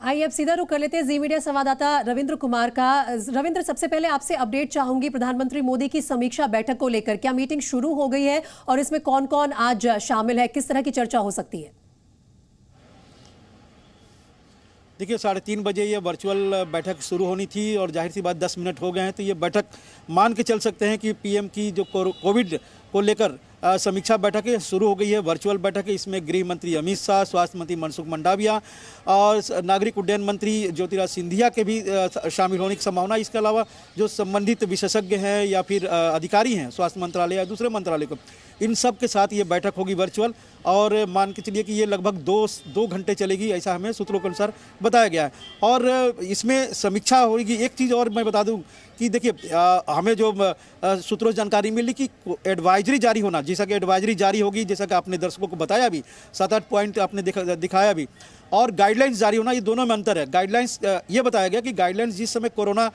आइए अब सीधा रुख कर लेते हैं जी मीडिया संवाददाता रविंद्र कुमार का। रविंद्र, सबसे पहले आपसे अपडेट चाहूंगी प्रधानमंत्री मोदी की समीक्षा बैठक को लेकर। क्या मीटिंग शुरू हो गई है और इसमें कौन कौन आज शामिल है, किस तरह की चर्चा हो सकती है? देखिए 3:30 बजे ये वर्चुअल बैठक शुरू होनी थी और जाहिर सी बात 10 मिनट हो गए हैं, तो ये बैठक मान के चल सकते हैं कि पीएम की जो कोविड को लेकर समीक्षा बैठक है शुरू हो गई है। वर्चुअल बैठक है, इसमें गृह मंत्री अमित शाह, स्वास्थ्य मंत्री मनसुख मंडाविया और नागरिक उड्डयन मंत्री ज्योतिराज सिंधिया के भी शामिल होने की संभावना। इसके अलावा जो संबंधित विशेषज्ञ हैं या फिर अधिकारी हैं स्वास्थ्य मंत्रालय या दूसरे मंत्रालय को, इन सब के साथ ये बैठक होगी वर्चुअल। और मान के चलिए कि ये लगभग दो घंटे चलेगी, ऐसा हमें सूत्रों के अनुसार बताया गया है। और इसमें समीक्षा होगी। एक चीज़ और मैं बता दूं कि देखिए हमें जो सूत्रों से जानकारी मिली कि एडवाइजरी जारी होना, जैसा कि एडवाइजरी जारी होगी, जैसा कि आपने दर्शकों को बताया भी, 7-8 पॉइंट आपने दिखाया भी, और गाइडलाइंस जारी होना, ये दोनों में अंतर है। गाइडलाइंस ये बताया गया कि गाइडलाइंस जिस समय कोरोना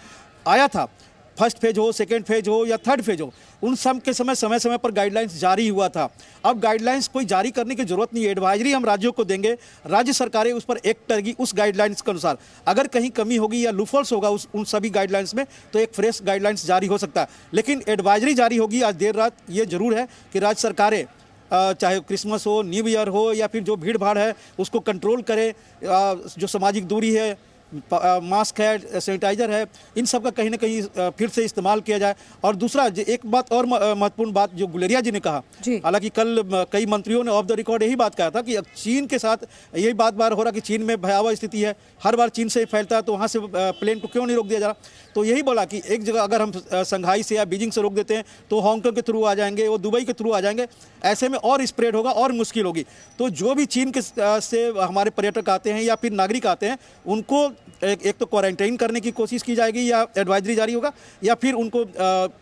आया था, फर्स्ट फेज हो, सेकेंड फेज हो या थर्ड फेज हो, उन सब के समय समय पर गाइडलाइंस जारी हुआ था। अब गाइडलाइंस कोई जारी करने की जरूरत नहीं है, एडवाइजरी हम राज्यों को देंगे, राज्य सरकारें उस पर एक्ट करेगी उस गाइडलाइंस के अनुसार। अगर कहीं कमी होगी या लूफॉल्स होगा उन सभी गाइडलाइंस में, तो एक फ्रेश गाइडलाइंस जारी हो सकता है। लेकिन एडवाइजरी जारी होगी आज देर रात। ये जरूर है कि राज्य सरकारें चाहे क्रिसमस हो, न्यू ईयर हो या फिर जो भीड़ भाड़ है उसको कंट्रोल करे, जो सामाजिक दूरी है, मास्क है, सैनिटाइजर है, इन सब का कहीं ना कहीं फिर से इस्तेमाल किया जाए। और दूसरा एक बात और महत्वपूर्ण बात जो गुलेरिया जी ने कहा, हालांकि कल कई मंत्रियों ने ऑफ द रिकॉर्ड यही बात कहा था कि चीन के साथ यही बार हो रहा कि चीन में भयावह स्थिति है, हर बार चीन से फैलता है, तो वहाँ से प्लेन को क्यों नहीं रोक दिया जा रहा। तो यही बोला कि एक जगह अगर हम संघाई से या बीजिंग से रोक देते हैं तो हांगकांग के थ्रू आ जाएंगे, वो दुबई के थ्रू आ जाएंगे, ऐसे में और स्प्रेड होगा और मुश्किल होगी। तो जो भी चीन के से हमारे पर्यटक आते हैं या फिर नागरिक आते हैं, उनको एक तो क्वारंटाइन करने की कोशिश की जाएगी या एडवाइजरी जारी होगा, या फिर उनको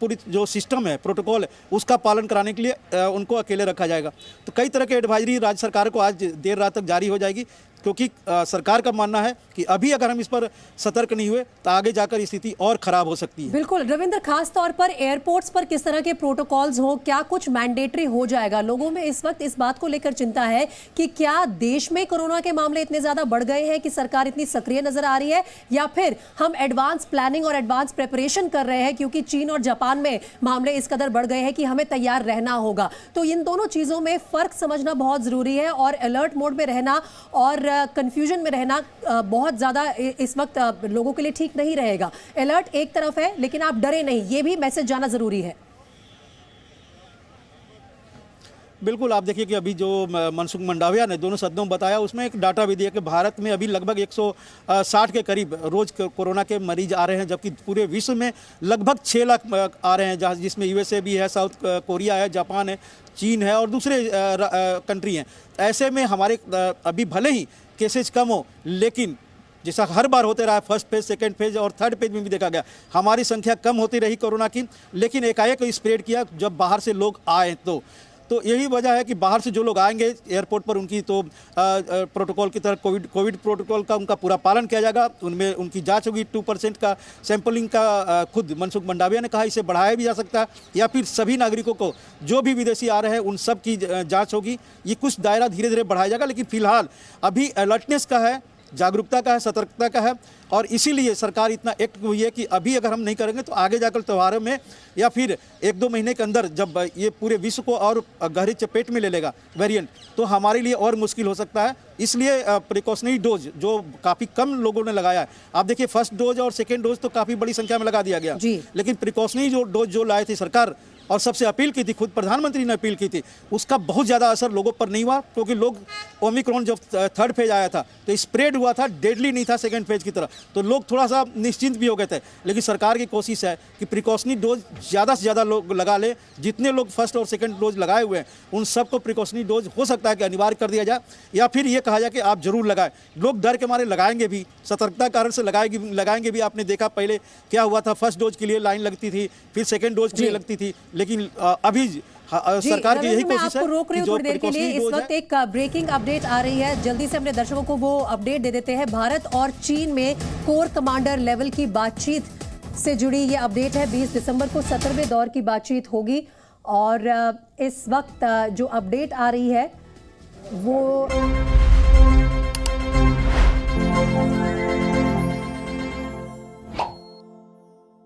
पूरी जो सिस्टम है, प्रोटोकॉल है, उसका पालन कराने के लिए उनको अकेले रखा जाएगा। तो कई तरह के एडवाइजरी राज्य सरकार को आज देर रात तक जारी हो जाएगी, क्योंकि सरकार का मानना है कि अभी अगर हम इस पर सतर्क नहीं हुए तो आगे जाकर स्थिति और खराब हो सकती है। बिल्कुल रविंद्र, खास तौर पर एयरपोर्ट्स पर किस तरह के प्रोटोकॉल्स हो, क्या कुछ मैंडेटरी हो जाएगा? लोगों में इस वक्त इस बात को लेकर चिंता है कि क्या देश में कोरोना के मामले इतने ज्यादा बढ़ गए हैं कि सरकार इतनी सक्रिय नजर आ रही है, या फिर हम एडवांस प्लानिंग और एडवांस प्रिपरेशन कर रहे हैं क्योंकि चीन और जापान में मामले इस कदर बढ़ गए हैं कि हमें तैयार रहना होगा। तो इन दोनों चीजों में फर्क समझना बहुत जरूरी है और अलर्ट मोड में रहना और कंफ्यूजन में रहना बहुत ज्यादा इस वक्त लोगों के लिए ठीक नहीं रहेगा। अलर्ट एक तरफ है लेकिन आप डरे नहीं, ये भी मैसेज जाना जरूरी है। बिल्कुल, आप देखिए कि अभी जो मनसुख मंडाविया ने दोनों सदनों में बताया, उसमें एक डाटा भी दिया कि भारत में अभी लगभग 160 के करीब रोज कोरोना के मरीज आ रहे हैं, जबकि पूरे विश्व में लगभग 6 लाख आ रहे हैं, जिसमें यूएसए भी है, साउथ कोरिया है, जापान है, चीन है और दूसरे कंट्री हैं। ऐसे में हमारे अभी भले ही केसेज कम हो, लेकिन जैसा हर बार होते रहा, फर्स्ट फेज, सेकंड फेज और थर्ड फेज में भी देखा गया, हमारी संख्या कम होती रही कोरोना की, लेकिन एकाएक स्प्रेड किया जब बाहर से लोग आए। तो यही वजह है कि बाहर से जो लोग आएंगे एयरपोर्ट पर, उनकी तो प्रोटोकॉल की तरह कोविड प्रोटोकॉल का उनका पूरा पालन किया जाएगा, उनमें उनकी जांच होगी। 2% का सैंपलिंग का खुद मनसुख मंडाविया ने कहा इसे बढ़ाया भी जा सकता है, या फिर सभी नागरिकों को जो भी विदेशी आ रहे हैं उन सब की जाँच होगी। ये कुछ दायरा धीरे धीरे बढ़ाया जाएगा, लेकिन फिलहाल अभी अलर्टनेस का है, जागरूकता का है, सतर्कता का है, और इसीलिए सरकार इतना एक्ट हुई है कि अभी अगर हम नहीं करेंगे तो आगे जाकर त्योहारों में या फिर 1-2 महीने के अंदर जब ये पूरे विश्व को और गहरी चपेट में ले लेगा वेरिएंट, तो हमारे लिए और मुश्किल हो सकता है। इसलिए प्रिकॉशनरी डोज जो काफ़ी कम लोगों ने लगाया है, आप देखिए फर्स्ट डोज और सेकेंड डोज तो काफ़ी बड़ी संख्या में लगा दिया गया, लेकिन प्रिकॉशनरी जो डोज जो लाए थे सरकार और सबसे अपील की थी, खुद प्रधानमंत्री ने अपील की थी, उसका बहुत ज़्यादा असर लोगों पर नहीं हुआ, क्योंकि लोग ओमिक्रॉन जब थर्ड फेज आया था तो स्प्रेड हुआ था, डेडली नहीं था सेकंड फेज की तरह, तो लोग थोड़ा सा निश्चिंत भी हो गए थे। लेकिन सरकार की कोशिश है कि प्रिकॉशनरी डोज ज़्यादा से ज़्यादा लोग लगा ले, जितने लोग फर्स्ट और सेकंड डोज लगाए हुए हैं उन सबको प्रिकॉशनरी डोज हो सकता है कि अनिवार्य कर दिया जाए, या फिर ये कहा जाए कि आप जरूर लगाएं। लोग डर के मारे लगाएंगे भी, सतर्कता कारण से लगाएंगे भी। आपने देखा पहले क्या हुआ था, फर्स्ट डोज के लिए लाइन लगती थी, फिर सेकंड डोज के लिए लगती थी, लेकिन अभी सरकार की यही कोशिश है। रोक रही हूं थोड़ी देर के लिए, इस वक्त एक ब्रेकिंग अपडेट आ रही है, जल्दी से अपने दर्शकों को वो अपडेट दे देते हैं। भारत और चीन में कोर कमांडर लेवल की बातचीत से जुड़ी ये अपडेट है। 20 दिसंबर को 17वें दौर की बातचीत होगी, और इस वक्त जो अपडेट आ रही है वो